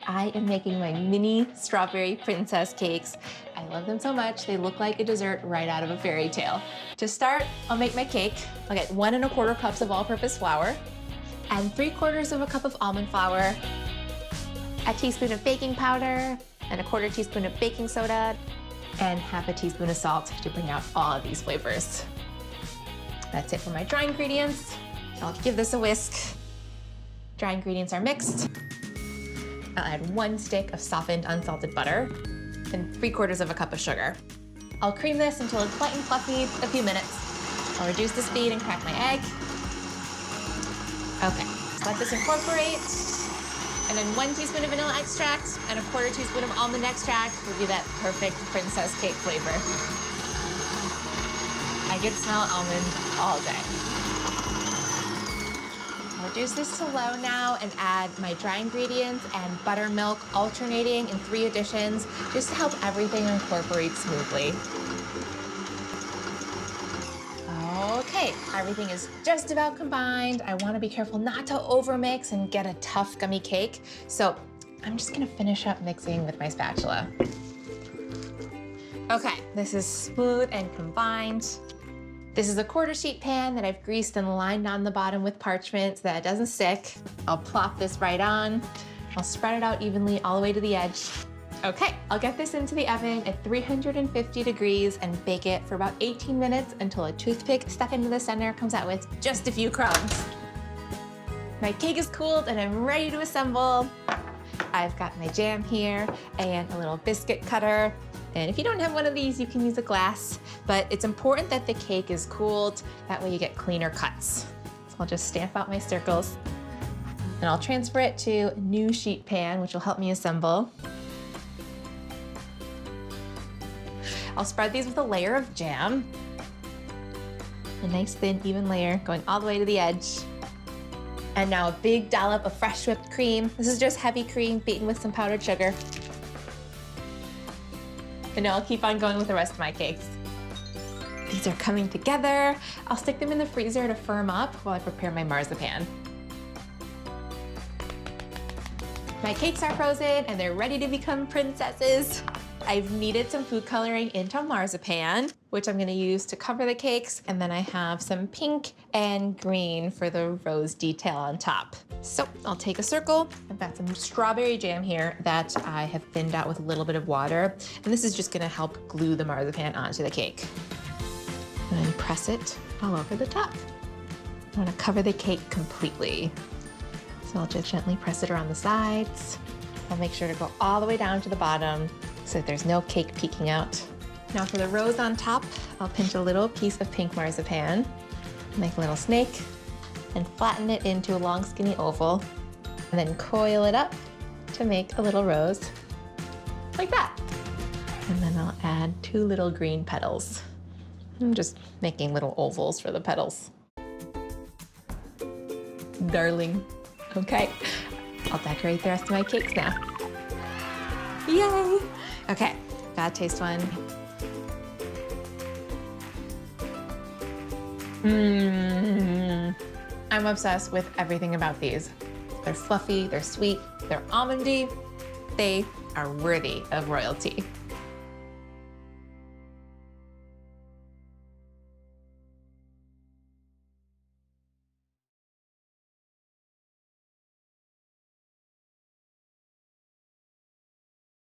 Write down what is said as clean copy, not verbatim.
I am making my mini strawberry princess cakes. I love them so much. They look like a dessert right out of a fairy tale. To start, I'll make my cake. I'll get 1 1/4 cups of all-purpose flour and 3/4 of a cup of almond flour, a teaspoon of baking powder, and a 1/4 teaspoon of baking soda, and 1/2 teaspoon of salt to bring out all of these flavors. That's it for my dry ingredients. I'll give this a whisk. Dry ingredients are mixed. I'll add 1 stick of softened unsalted butter and 3/4 of a cup of sugar. I'll cream this until it's light and fluffy a few minutes. I'll reduce the speed and crack my egg. Okay, so let this incorporate. And then 1 teaspoon of vanilla extract and a 1/4 teaspoon of almond extract will give that perfect princess cake flavor. I could smell almond all day. I'll reduce this to low now and add my dry ingredients and buttermilk alternating in 3 additions just to help everything incorporate smoothly. Okay, everything is just about combined. I want to be careful not to overmix and get a tough gummy cake. So I'm just gonna finish up mixing with my spatula. Okay, this is smooth and combined. This is a 1/4 sheet pan that I've greased and lined on the bottom with parchment so that it doesn't stick. I'll plop this right on. I'll spread it out evenly all the way to the edge. Okay, I'll get this into the oven at 350 degrees and bake it for about 18 minutes until a toothpick stuck into the center comes out with just a few crumbs. My cake is cooled and I'm ready to assemble. I've got my jam here and a little biscuit cutter. And if you don't have one of these, you can use a glass, but it's important that the cake is cooled. That way you get cleaner cuts. So I'll just stamp out my circles and I'll transfer it to a new sheet pan, which will help me assemble. I'll spread these with a layer of jam. A nice thin, even layer going all the way to the edge. And now a big dollop of fresh whipped cream. This is just heavy cream beaten with some powdered sugar. And now I'll keep on going with the rest of my cakes. These are coming together. I'll stick them in the freezer to firm up while I prepare my marzipan. My cakes are frozen and they're ready to become princesses. I've kneaded some food coloring into marzipan, which I'm gonna use to cover the cakes. And then I have some pink and green for the rose detail on top. So I'll take a circle. I've got some strawberry jam here that I have thinned out with a little bit of water. And this is just gonna help glue the marzipan onto the cake. And then press it all over the top. I wanna cover the cake completely. So I'll just gently press it around the sides. I'll make sure to go all the way down to the bottom so that there's no cake peeking out. Now for the rose on top, I'll pinch a little piece of pink marzipan, make a little snake, and flatten it into a long skinny oval, and then coil it up to make a little rose, like that. And then I'll add 2 little green petals. I'm just making little ovals for the petals. Darling. Okay, I'll decorate the rest of my cakes now. Yay! Okay, gotta taste one. I'm obsessed with everything about these. They're fluffy, they're sweet, they're almondy. They are worthy of royalty.